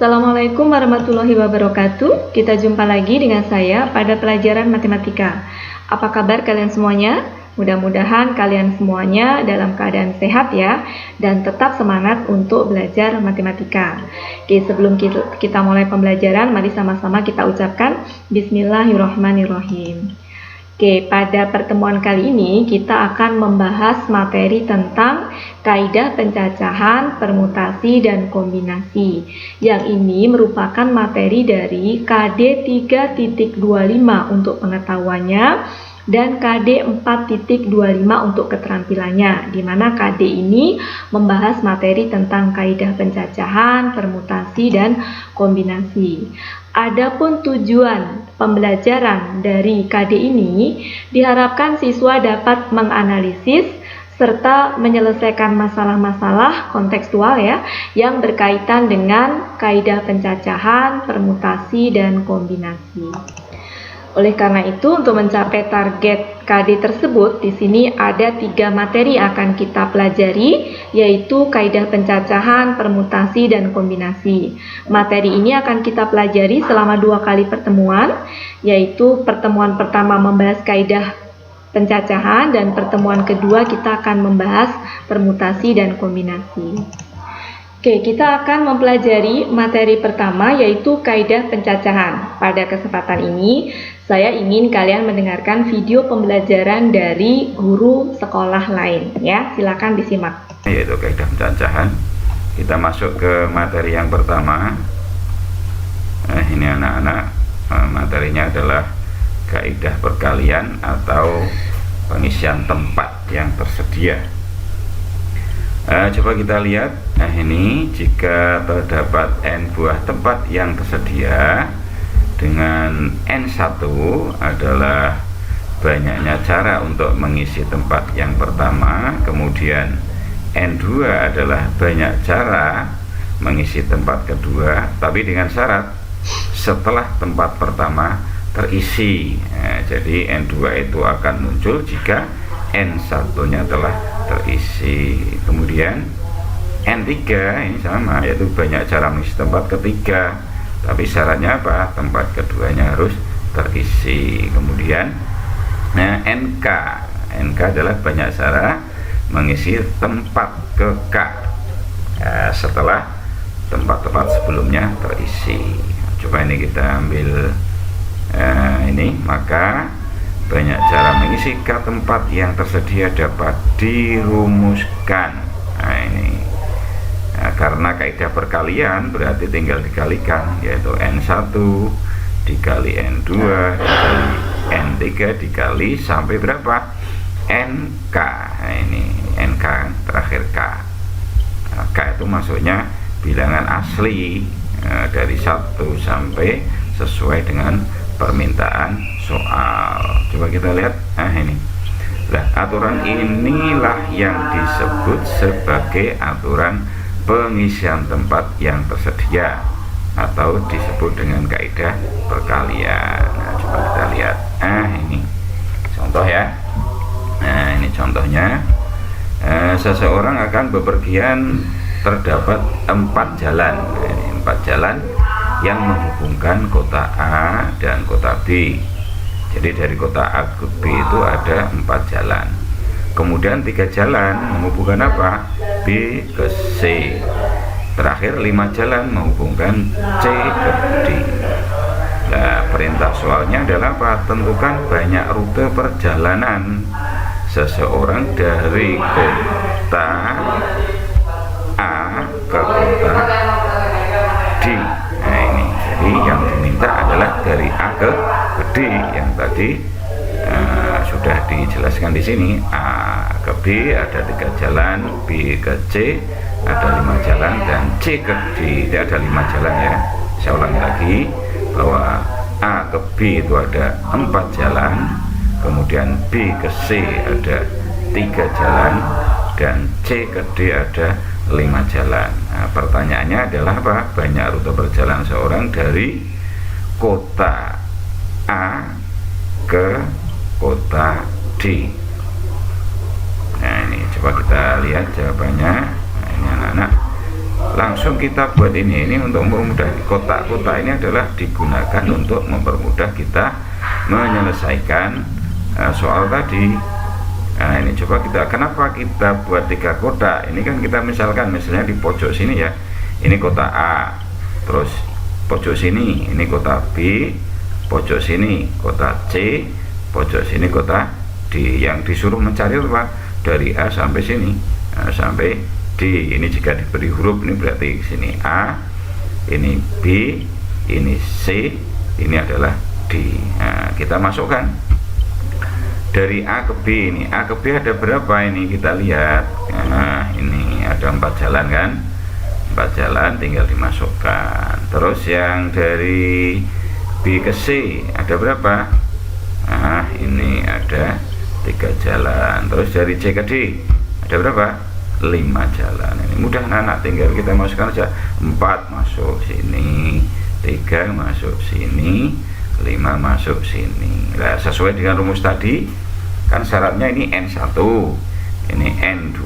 Assalamualaikum warahmatullahi wabarakatuh. Kita jumpa lagi dengan saya pada pelajaran matematika. Apa kabar kalian semuanya? Mudah-mudahan kalian semuanya dalam keadaan sehat ya, dan tetap semangat untuk belajar matematika. Oke, sebelum kita mulai pembelajaran, mari sama-sama kita ucapkan Bismillahirrahmanirrahim. Oke, pada pertemuan kali ini kita akan membahas materi tentang kaidah pencacahan, permutasi, dan kombinasi. Yang ini merupakan materi dari KD 3.25 untuk pengetahuannya dan KD 4.25 untuk keterampilannya, di mana KD ini membahas materi tentang kaidah pencacahan, permutasi, dan kombinasi. Adapun tujuan pembelajaran dari KD ini diharapkan siswa dapat menganalisis serta menyelesaikan masalah-masalah kontekstual ya yang berkaitan dengan kaidah pencacahan, permutasi, dan kombinasi. Oleh karena itu, untuk mencapai target KD tersebut, di sini ada 3 materi yang akan kita pelajari, yaitu kaidah pencacahan, permutasi, dan kombinasi. Materi ini akan kita pelajari selama 2 kali pertemuan, yaitu pertemuan pertama membahas kaidah pencacahan, dan pertemuan kedua kita akan membahas permutasi dan kombinasi. Oke, kita akan mempelajari materi pertama yaitu kaidah pencacahan. Pada kesempatan ini, saya ingin kalian mendengarkan video pembelajaran dari guru sekolah lain ya. Silakan disimak. Yaitu kaidah pencacahan. Kita masuk ke materi yang pertama. Ini anak-anak, materinya adalah kaidah perkalian atau pengisian tempat yang tersedia. Coba kita lihat. Ini jika terdapat n buah tempat yang tersedia dengan n1 adalah banyaknya cara untuk mengisi tempat yang pertama, kemudian n2 adalah banyak cara mengisi tempat kedua, tapi dengan syarat setelah tempat pertama terisi. Jadi n2 itu akan muncul jika n1-nya telah terisi. Kemudian n3 ini sama, yaitu banyak cara mengisi tempat ketiga, tapi syaratnya apa? Tempat keduanya harus terisi. Kemudian nk adalah banyak cara mengisi tempat ke k setelah tempat-tempat sebelumnya terisi. Coba ini kita ambil ini, maka banyak cara mengisi k tempat yang tersedia dapat dirumuskan. Ini karena kaidah perkalian berarti tinggal dikalikan, yaitu n1 dikali n2 dikali n3 dikali sampai berapa? nk. Ini nk terakhir k. K itu maksudnya bilangan asli dari 1 sampai sesuai dengan permintaan soal. Coba kita lihat. Ini. Nah, aturan inilah yang disebut sebagai aturan pengisian tempat yang tersedia atau disebut dengan kaidah perkalian. Nah, coba kita lihat. Ini contoh ya. Ini contohnya. Seseorang akan bepergian, terdapat 4 jalan. Ini 4 jalan yang menghubungkan kota A dan kota B. Jadi dari kota A ke B itu ada 4 jalan. Kemudian 3 jalan menghubungkan apa? B ke C. Terakhir 5 jalan menghubungkan C ke D. Nah, perintah soalnya adalah apa? Tentukan banyak rute perjalanan seseorang dari kota A ke kota D. Nah, ini jadi yang diminta adalah dari A ke D yang tadi sudah dijelaskan di sini. A ke B ada 3 jalan, B ke C ada 5 jalan, dan C ke D itu ada 5 jalan ya. Saya ulangi lagi bahwa A ke B itu ada 4 jalan, kemudian B ke C ada 3 jalan, dan C ke D ada 5 jalan. Nah, pertanyaannya adalah apa? Banyak rute perjalanan seorang dari kota A ke kota D. Nah, ini coba kita lihat jawabannya. Nah, ini anak-anak langsung kita buat ini untuk mempermudah. Kotak-kotak ini adalah digunakan untuk mempermudah kita menyelesaikan soal tadi. Nah ini coba kenapa kita buat 3 kotak ini kan, kita misalnya di pojok sini ya, ini kotak A, terus pojok sini ini kotak B, pojok sini kotak C, pojok sini kotak D. Yang disuruh mencari apa? Dari A sampai sini, sampai D. Ini jika diberi huruf ini berarti sini A, ini B, ini C, ini adalah D. Nah, kita masukkan dari A ke B. Ini A ke B ada berapa ini kita lihat. Nah ini ada 4 jalan kan, 4 jalan tinggal dimasukkan. Terus yang dari B ke C ada berapa? Nah ini ada 3 jalan. Terus dari C ke D ada berapa? 5 jalan. Ini mudah anak, tinggal kita masukkan aja. 4 masuk sini, 3 masuk sini, 5 masuk sini. Nah, sesuai dengan rumus tadi kan syaratnya ini N1, ini N2,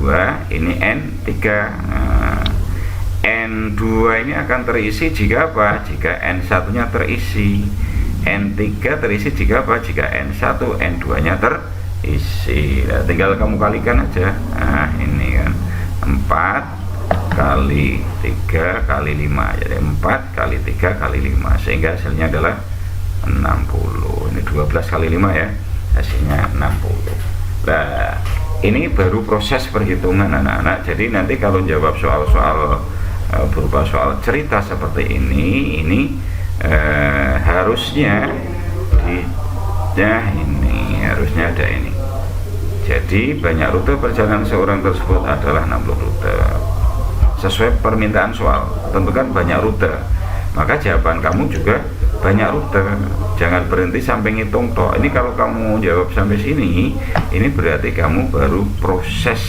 ini N3. Nah, N2 ini akan terisi jika apa? Jika N1 nya terisi. N3 terisi jika apa? Jika N1, N2 nya terisi. Nah, tinggal kamu kalikan aja. Nah ini kan 4 kali 3 kali 5, jadi 4 kali 3 kali 5, sehingga hasilnya adalah 60. Ini 12 kali 5 ya, hasilnya 60. Nah ini baru proses perhitungan anak-anak. Jadi nanti kalau jawab soal-soal berupa soal cerita seperti ini harusnya harusnya ada ini. Jadi banyak rute perjalanan seorang tersebut adalah 60 rute. Sesuai permintaan soal, tentukan banyak rute, maka jawaban kamu juga banyak rute. Jangan berhenti sampai ngitung toh. Ini kalau kamu jawab sampai sini, ini berarti kamu baru proses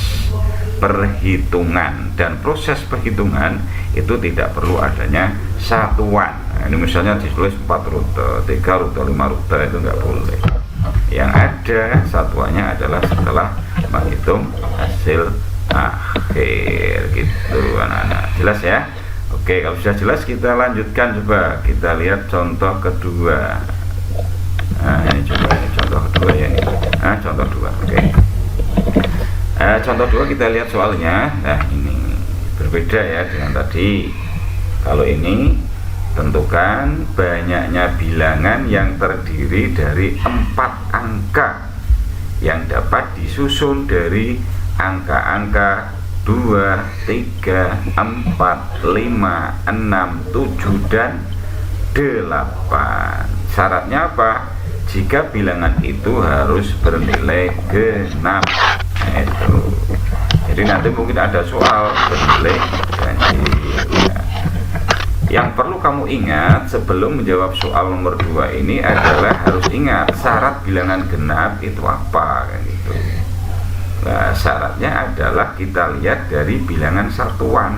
perhitungan. Dan proses perhitungan itu tidak perlu adanya satuan. Nah, ini misalnya ditulis 4 rute, 3 rute, 5 rute, itu nggak boleh. Yang ada satuannya adalah setelah menghitung hasil akhir, gitu anak-anak. Jelas ya? Oke, kalau sudah jelas kita lanjutkan. Coba kita lihat contoh kedua. Nah ini coba, ini contoh kedua ya ini. Nah contoh 2, oke. Contoh 2 kita lihat soalnya. Nah ini berbeda ya dengan tadi. Kalau ini tentukan banyaknya bilangan yang terdiri dari 4 angka yang dapat disusun dari angka-angka 2, 3, 4, 5, 6, 7, dan 8. Syaratnya apa? Jika bilangan itu harus bernilai genap. Nah, itu. Jadi nanti mungkin ada soal bernilai ganjil. Ya. Yang perlu kamu ingat sebelum menjawab soal nomor 2 ini adalah harus ingat syarat bilangan genap itu apa kan gitu. Nah, syaratnya adalah kita lihat dari bilangan satuan.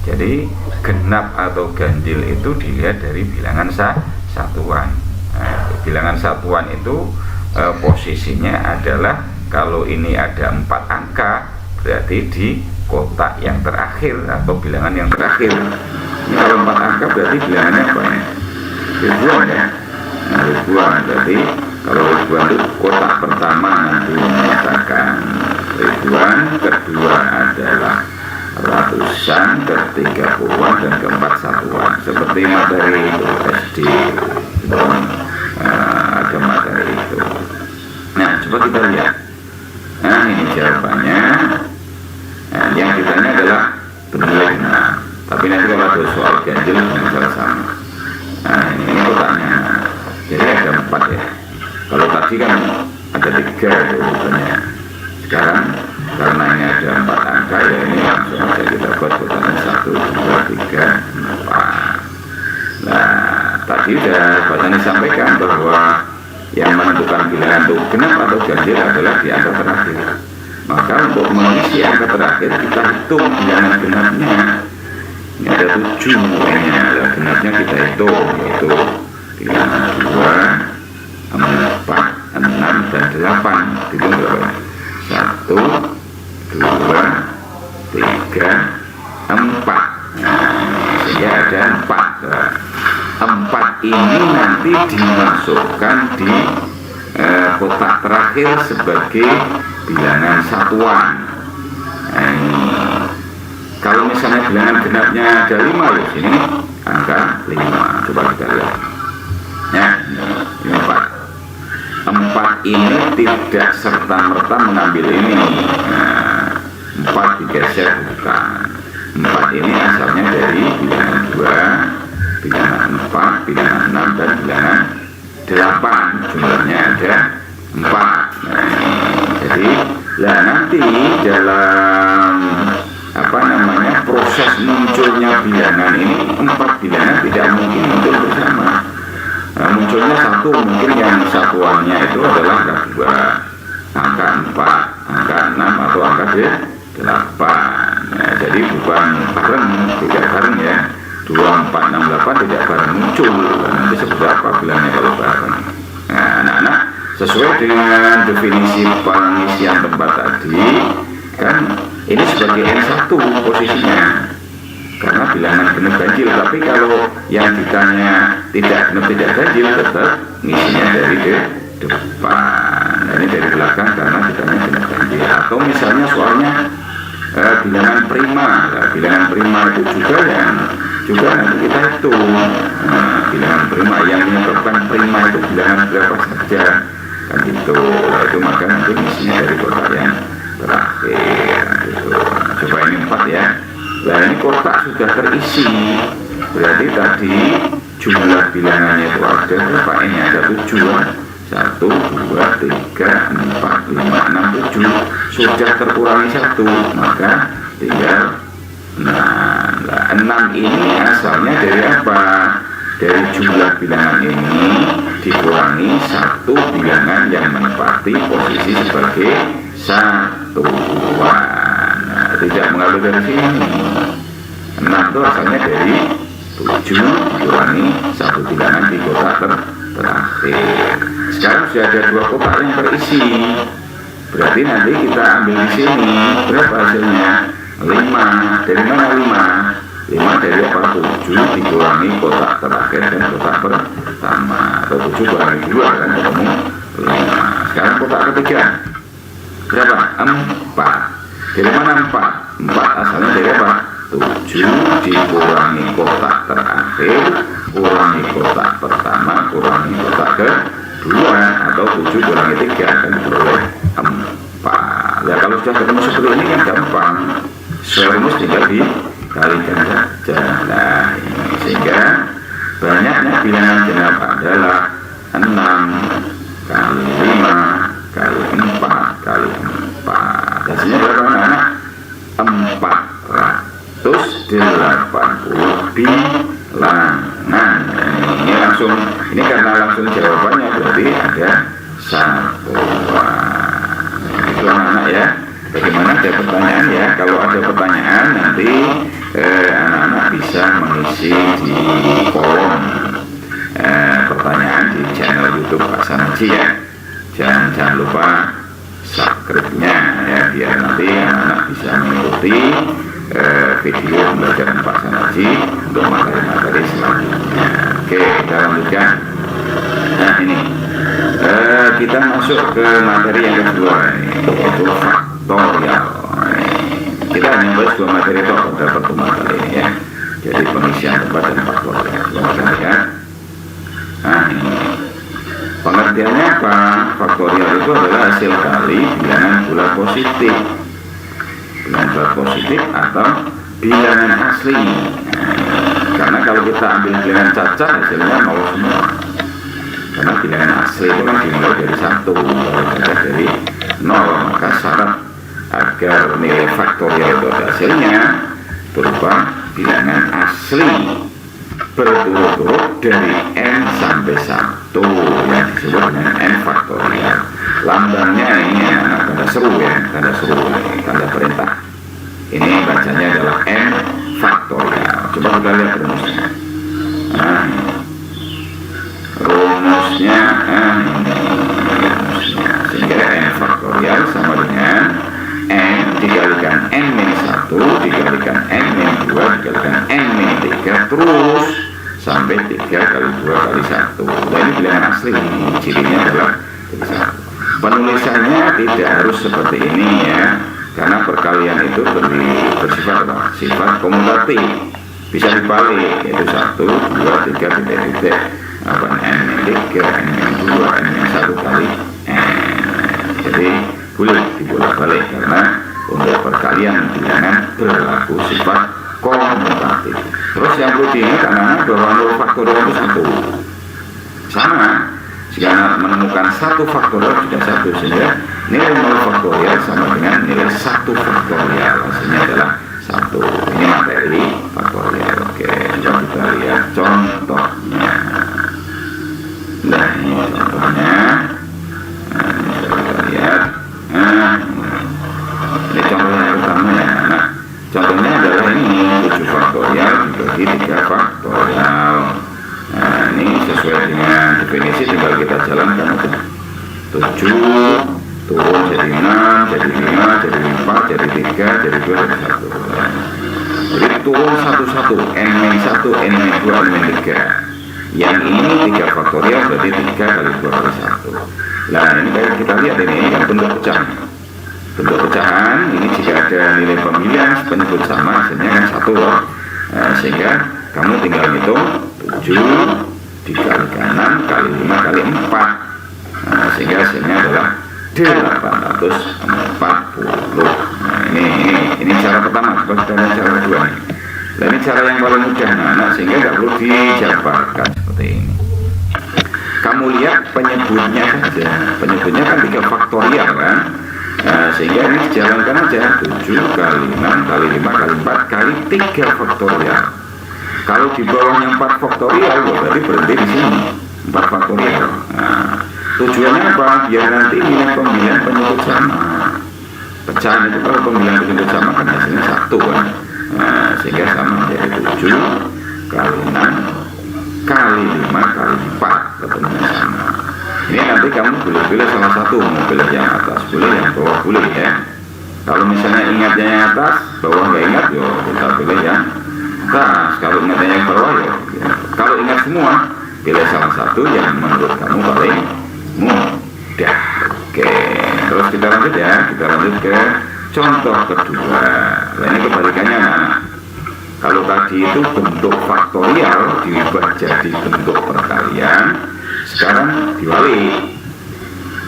Jadi genap atau ganjil itu dilihat dari bilangan satuan. Nah, bilangan satuan itu posisinya adalah kalau ini ada 4 angka berarti di kotak yang terakhir atau bilangan yang terakhir. Ini kalau 4 angka berarti bilangannya apa ya? Ribuan ya. Nah, ribuan berarti kalau ribuan itu kotak pertama nanti menyatakan ribuan, kedua adalah ratusan, ketiga puluhan, dan keempat satuan. Seperti materi itu SD, ada materi itu. Nah coba kita lihat. Nah ini jawabannya. Nah, yang ditanya adalah bernilai genap. Tapi nanti kalau ada soal ganjil masalah sama. Nah ini kotaknya. Jadi ada 4 ya. Kalau tadi kan ada 3 urutannya. Sekarang karena ini ada 4 angka ya ini langsung saja kita buat kotaknya 1, 2, 3, 4. Nah tadi sudah Pak disampaikan bahwa yang menentukan bilangan itu genap atau ganjil adalah di angka terakhir. Maka untuk mengisi angka terakhir kita hitung bilangan genapnya. Ini ada 7 mulainya, genapnya kita hitung, yaitu bilangan 2, 4, 6, dan 8. Hitung berapa? 1, 2, 3, 4, 4. Sehingga ada 4. 4 ini nanti dimasukkan di kotak terakhir sebagai bilangan satuan. Kalau misalnya bilangan genapnya ada 5, ya sini angka 5. Coba kita lihat. Ya, ini 4. 4 ini tidak serta-merta mengambil ini. 4 digeser bukan. 4 ini asalnya dari bilangan 2, bilangan 4, bilangan 6, dan bilangan 8. Jumlahnya ada 4. Jadi nanti dalam proses munculnya bilangan ini, 4 bilangan tidak mungkin muncul bersama. Munculnya satu, mungkin yang satuannya itu adalah angka 2, angka 4, angka 6, atau angka 8. Jadi bukan bareng, tidak bareng ya. 2, 4, 6, 8 tidak bareng muncul. Nanti seberapa bilangnya kalau bareng. Nah, anak-anak, sesuai dengan definisi pengisian tempat tadi, kan ini sebagai N1 posisinya, karena bilangan genap ganjil. Tapi kalau yang ditanya tidak genap tidak ganjil, tetap ngisinya dari depan. Nah, ini dari belakang karena ditanya genap ganjil. Atau misalnya soalnya bilangan prima. Nah, bilangan prima itu juga nanti kita hitung. Bilangan prima yang menyebabkan prima itu bilangan berapa saja, kan gitu. Nah, itu maka nanti ngisinya dari kotak yang terakhir gitu. Coba ini 4 ya. Nah, ini kotak sudah terisi, berarti tadi jumlah bilangannya itu ada berapa? Ini ada 7. 1, 2, 3, 4, 5, 6, 7. Sudah terkurangi 1, maka tinggal 6. Nah, 6 ini asalnya dari apa? Dari jumlah bilangan ini dikurangi 1 bilangan yang menempati posisi sebagai satuan. Nah, tidak mengambil dari sini. 6 itu asalnya dari 7 dikurangi 1 bilangan di kotak terakhir. Sekarang sudah ada 2 kotak yang terisi. Berarti nanti kita ambil di sini berapa hasilnya? 5. Dari mana 5? 5 dari apa? 7 dikurangi kotak terakhir dan kotak pertama. Atau 7 kurangi 2 kan ketemu 5. Sekarang kotak ketiga berapa? 4. Dari mana 4? 4 asalnya dari apa? 7 dikurangi kotak terakhir, kurangi kotak pertama, kurangi kotak kedua, atau 7 kurangi 3 akan beroleh 4. Ya, kalau sudah ketemu seperti ini kan gampang, rumus tinggal dikalikan saja. Nah, ini sehingga banyaknya bilangan genap adalah 6 kali 5 kali 4 kali 4. Hasilnya berapa anak? 480 bilangan. Ini langsung, ini karena langsung jawabannya berarti ada satuan. Itu anak-anak ya. Bagaimana, ada pertanyaan ya? Kalau ada pertanyaan nanti anak-anak bisa mengisi di kolom pertanyaan di channel YouTube Pak Sanaji ya. Jangan lupa subscribe-nya ya, biar nanti anak-anak bisa mengikuti video pembelajaran Pak Sanaji untuk materi-materi selanjutnya. Oke, kita lanjutkan. Nah, ini kita masuk ke materi yang kedua, yaitu faktorial. Kita hanya bahas 2 materi itu pada pertemuan kali ini ya. Jadi pengisian tempat dan faktorial. Nah, ini pengertiannya apa? Faktorial itu adalah hasil kali bilangan bulat positif. Bilangan bulat positif atau bilangan asli. Karena kalau kita ambil bilangan cacat hasilnya 0 semua. Karena bilangan asli itu kan dimulai dari 1, kalau cacat dari 0. Maka syarat agar nilai faktorial itu ada hasilnya berupa bilangan asli berturut-turut dari n sampai 1 yang disebut dengan n faktorial. Lambangnya ini tanda seru ya, tanda seru, tanda perintah. Ini bacanya adalah n faktorial. Coba kita lihat rumusnya. Nah, rumusnya sehingga n faktorial sama dengan n dikalikan n min 1 dikalikan n min terus sampai 3 kali 2 kali 1. Nah, ini bilangan asli, cirinya adalah jadi 1. Penulisannya tidak harus seperti ini ya, karena perkalian itu bersifat apa? Sifat komutatif, bisa dibalik, yaitu 1, 2, 3, titik-titik apa n-3, n-2, n-1 kali n. Jadi boleh dibolak-balik karena untuk perkalian bilangan berlaku sifat komutatif. Terus yang perlu diingat anak-anak bahwa 0 faktorial itu 1 sama. Jika menemukan 1 faktorial sudah 1, sehingga nilai 0 faktorial sama dengan nilai 1 faktorial, hasilnya adalah 1. Ini materi faktorial. Oke, coba kita lihat contohnya. Nah, ini contohnya. Nah, ini kita lihat. Ini contohnya pertama ya. Nah, contohnya adalah ini 7 faktorial dibagi 3 faktorial. Nah, ini sesuai dengan definisi, tinggal kita jalankan aja. 7 turun jadi 6, jadi 5, jadi 4, jadi 3, jadi 2, jadi 1. Jadi turun satu-satu, n-1, n-2, n-3. Yang ini 3 faktorial berarti 3 kali 2 kali 1. Nah, ini kayak kita lihat ini kan bentuk pecahan. Bentuk pecahan ini jika ada nilai pemilihan penyebut sama, hasilnya kan 1 loh. Nah, sehingga kamu tinggal hitung 7 dikalikan 6 kali 5 kali 4. Nah, sehingga hasilnya adalah 840. Nah, ini cara pertama. Coba kita lihat cara kedua nih. Nah, ini cara yang paling mudah, nah, sehingga nggak perlu dijabarkan seperti ini. Kamu lihat penyebutnya saja. Penyebutnya kan 3 faktorial kan. Nah, sehingga ini dijalankan aja 7 kali 6 kali 5 kali 4 kali 3 faktorial. Kalau di bawahnya 4 faktorial, berarti berhenti di sini 4 faktorial. Nah, tujuannya apa? Biar nanti nilai pemilihan penyebut sama. Pecahan itu kalau pemilihan penyebut sama kan hasilnya 1 kan. Nah, sehingga sama menjadi 7 kali 6 kali 5 kali 4 ketemunya sama. Ini nanti kamu boleh pilih salah satu, mau pilih yang atas boleh, yang bawah boleh ya. Kalau misalnya ingatnya yang atas, bawah nggak ingat, yo kita pilih yang atas. Kalau ingatnya yang bawah, ya. Kalau ingat semua, pilih salah satu yang menurut kamu paling mudah. Oke, terus kita lanjut ya, kita lanjut ke contoh kedua. Nah, ini kebalikannya anak. Kalau tadi itu bentuk faktorial diubah jadi bentuk perkalian, sekarang diwali.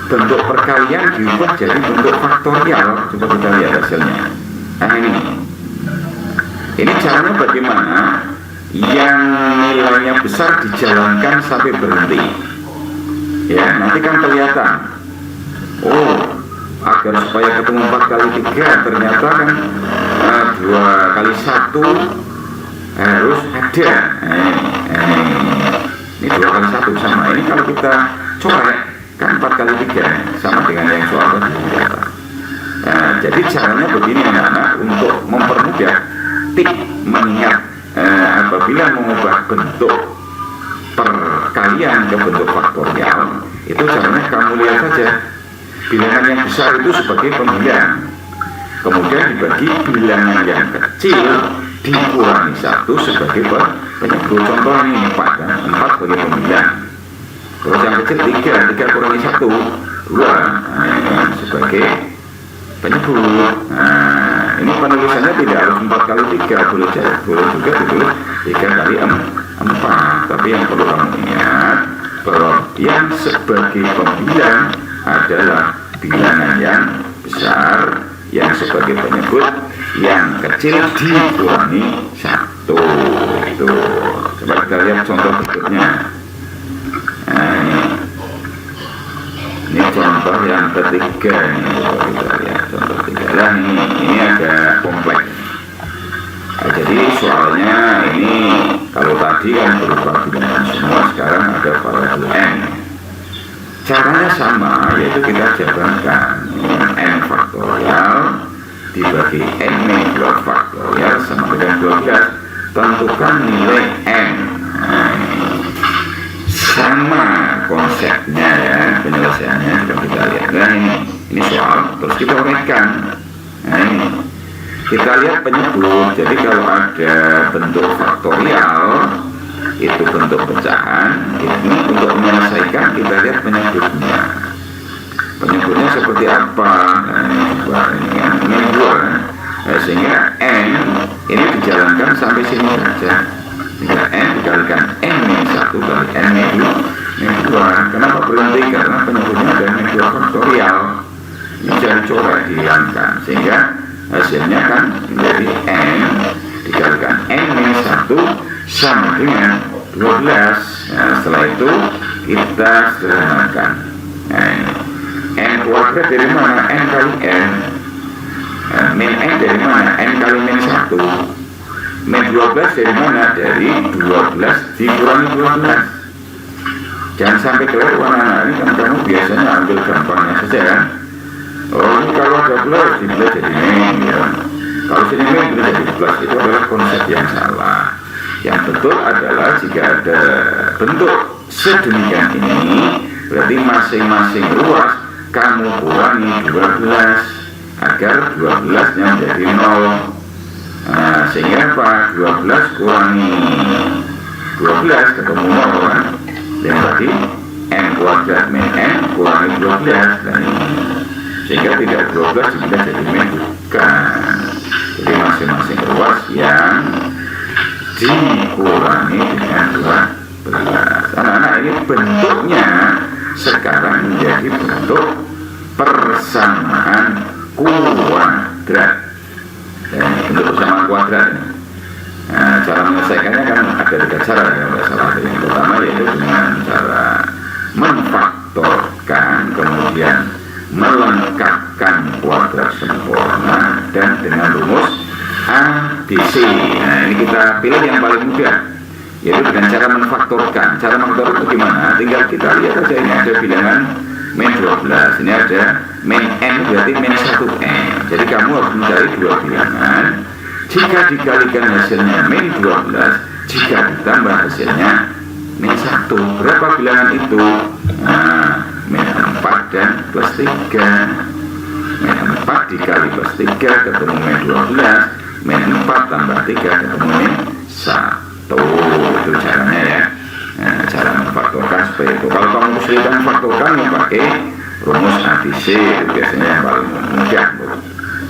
Bentuk perkalian diubah jadi bentuk faktorial. Coba kita lihat hasilnya. Nah, ini caranya bagaimana? Yang nilainya besar dijalankan sampai berhenti. Ya, nanti kan kelihatan. Oh, agar supaya ketemu 4 kali 3 ternyata kan 2 kali 1 harus ada. Ini 2 kali 1 sama. Ini kalau kita coret kan 4 kali 3 sama dengan yang soal tadi. Jadi caranya begini anak-anak, untuk mempermudah tip mengingat apabila mengubah bentuk perkalian ke bentuk faktorial, itu caranya kamu lihat saja bilangan yang besar itu sebagai pemilihan, kemudian dibagi bilangan yang kecil dikurangi 1 sebagai penyebut. Contoh ini 4 kan? 4 sebagai pemilihan, terus yang kecil 3 kurangi 1 2 sebagai penyebut. Nah, ini penulisannya tidak harus 4 kali 3, boleh juga ditulis 3 kali 4. Tapi yang perlu kamu ingat bahwa yang sebagai pemilihan adalah bilangan yang besar, yang sebagai penyebut yang kecil dikurangi 1. Itu. Coba kita lihat contoh berikutnya. Nah, ini contoh yang ketiga ini. Coba kita lihat contoh ketiga. Nah, ini agak kompleks. Nah, jadi soalnya ini kalau tadi kan berupa bilangan semua, sekarang ada variabel n. Caranya sama, yaitu kita jabarkan n faktorial dibagi n-2 faktorial sama dengan 12. Tentukan nilai n. Nah, sama konsepnya ya, penyelesaiannya sudah kita lihat. Nah, ini soal, terus kita uraikan. Nah, ini kita lihat penyebut. Jadi kalau ada bentuk faktorial, itu bentuk pecahan, ini untuk menyelesaikan kita lihat penyebutnya. Penyebutnya seperti apa? Nah, ini dua. Nah, sehingga n ini dijalankan sampai sini saja. Sehingga n dikalikan n-1 kali n-2. Kenapa berhenti? Karena penyebutnya ada n-2 faktorial. Ini jangan coba dihilangkan, sehingga hasilnya kan menjadi n dikalikan n-1 sama dengan 12. Nah, setelah itu kita sederhanakan. Nah, n kuadrat dari mana? N kali n. Min n dari mana? N kali min 1. Min 12 dari mana? Dari 12 dikurangi 12. Jangan sampai kelewat anak ini, kan kamu biasanya ambil gampangnya saja kan. Oh, ini kalau ada plus dibuat jadi min ya. Kalau sini min bisa jadi plus, itu adalah konsep yang salah. Yang betul adalah jika ada bentuk sedemikian ini, berarti masing-masing ruas kamu kurangi 12 agar 12-nya menjadi 0. Nah, sehingga apa? 12 kurangi 12 ketemu 0 kan? Dan berarti n kuadrat min n kurangi 12. Dan sehingga tidak 12 juga jadi min bukan. Jadi masing-masing ruas yang dikurangi dengan 12. Anak-anak, ini bentuknya sekarang menjadi bentuk persamaan kuadrat. Bentuk persamaan kuadrat ini. Nah, cara menyelesaikannya kan ada 3 cara ya. Salah satu yang pertama yaitu dengan cara memfaktorkan, kemudian melengkapkan kuadrat sempurna, dan dengan rumus ADC. Nah, ini kita pilih yang paling mudah, yaitu dengan cara memfaktorkan. Cara memfaktorkan itu gimana? Tinggal kita lihat saja, ini ada bilangan min 12, ini ada min n, berarti min 1n. Jadi kamu harus mencari 2 bilangan. Jika dikalikan hasilnya min 12, jika ditambah hasilnya min 1, berapa bilangan itu? Nah, min 4 dan plus 3. Min 4 dikali plus 3 ketemu min 12. Min 4 tambah 3 ketemu min 1. Itu caranya ya. Nah, cara memfaktorkan seperti itu. Kalau kamu kesulitan memfaktorkan, ya pakai rumus ADC, itu biasanya yang paling mudah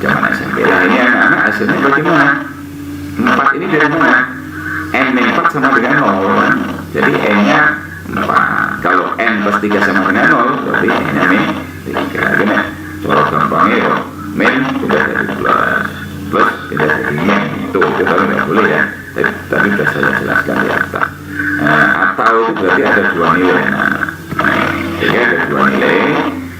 zaman SMP. Nah, ini anak-anak hasilnya bagaimana? 4 ini dari mana? N min 4 sama dengan 0 kan? Jadi n nya 4. Kalau n plus 3 sama dengan 0, berarti n nya min 3. Gini, cara gampangnya ya, min sudah jadi plus tidak jadi min. Itu kita nggak boleh ya. Tadi sudah saya jelaskan di atas. Atau itu berarti ada 2 nilai. Jadi ada 2 nilai,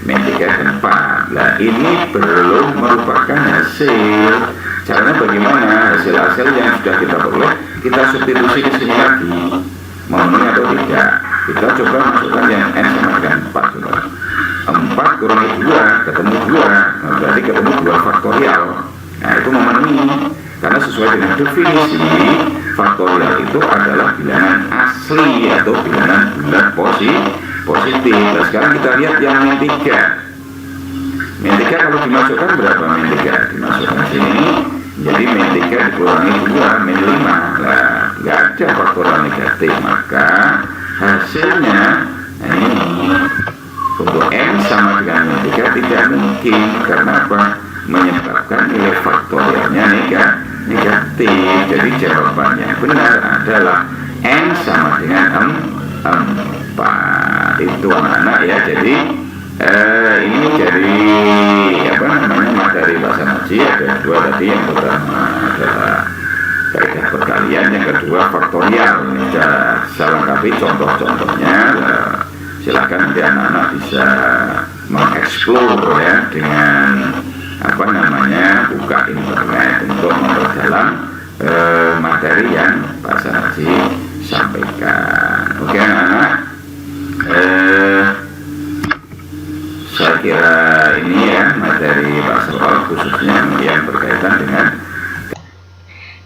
min 3 dan 4. Nah, ini belum merupakan hasil. Caranya bagaimana? Hasil-hasil yang sudah kita peroleh, kita substitusi di sini lagi. Memenuhi atau tidak? Kita coba masukkan yang n sama dengan 4. 4 kurangi 2 ketemu 2. Nah, berarti ketemu 2 faktorial. Nah, itu memenuhi. Karena sesuai dengan definisi, faktorial itu adalah bilangan asli atau bilangan bulat positif. Nah, sekarang kita lihat yang min 3. Min 3 kalau dimasukkan berapa min 3? Dimasukkan sini, jadi min 3 dikurangi 2, min 5. Nah, nggak ada faktorial negatif, maka hasilnya ini untuk n sama dengan min 3 tidak mungkin. Karena apa? Menyebabkan nilai faktorialnya negatif. Jadi jawabannya benar adalah n sama dengan 4. Itu anak-anak ya. Jadi ini jadi apa namanya, materi bahasa ngaji ada 2 tadi. Yang pertama adalah kaidah perkalian, yang kedua faktorial. Ini sudah saya lengkapi contoh-contohnya. Silakan nanti anak-anak bisa mengeksplor ya dengan apa namanya, buka internet untuk memperdalam materi yang Pak Sanarji sampaikan. Oke anak-anak, saya kira ini ya materi Pak Soal khususnya yang berkaitan dengan.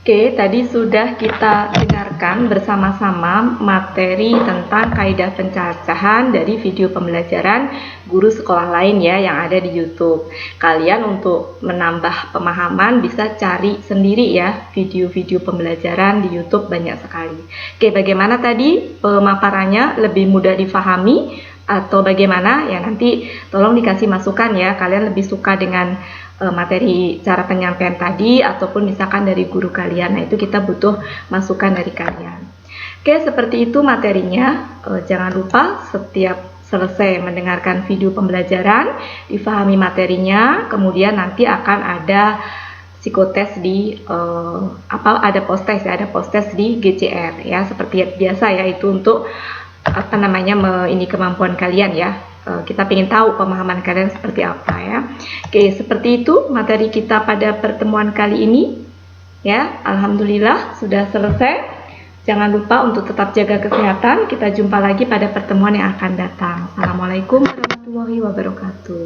Oke, tadi sudah kita dengarkan bersama-sama materi tentang kaidah pencacahan dari video pembelajaran guru sekolah lain ya yang ada di YouTube. Kalian untuk menambah pemahaman bisa cari sendiri ya video-video pembelajaran di YouTube, banyak sekali. Oke, bagaimana tadi pemaparannya, lebih mudah difahami atau bagaimana ya, nanti tolong dikasih masukan ya, kalian lebih suka dengan materi cara penyampaian tadi ataupun misalkan dari guru kalian. Nah, itu kita butuh masukan dari kalian. Oke, seperti itu materinya. Jangan lupa setiap selesai mendengarkan video pembelajaran, difahami materinya, kemudian nanti akan ada psikotes di ada post-test di GCR ya, seperti biasa ya, itu untuk ini kemampuan kalian ya. Kita ingin tahu pemahaman kalian seperti apa ya. Oke, seperti itu materi kita pada pertemuan kali ini ya. Alhamdulillah sudah selesai. Jangan lupa untuk tetap jaga kesehatan. Kita jumpa lagi pada pertemuan yang akan datang. Assalamualaikum warahmatullahi wabarakatuh.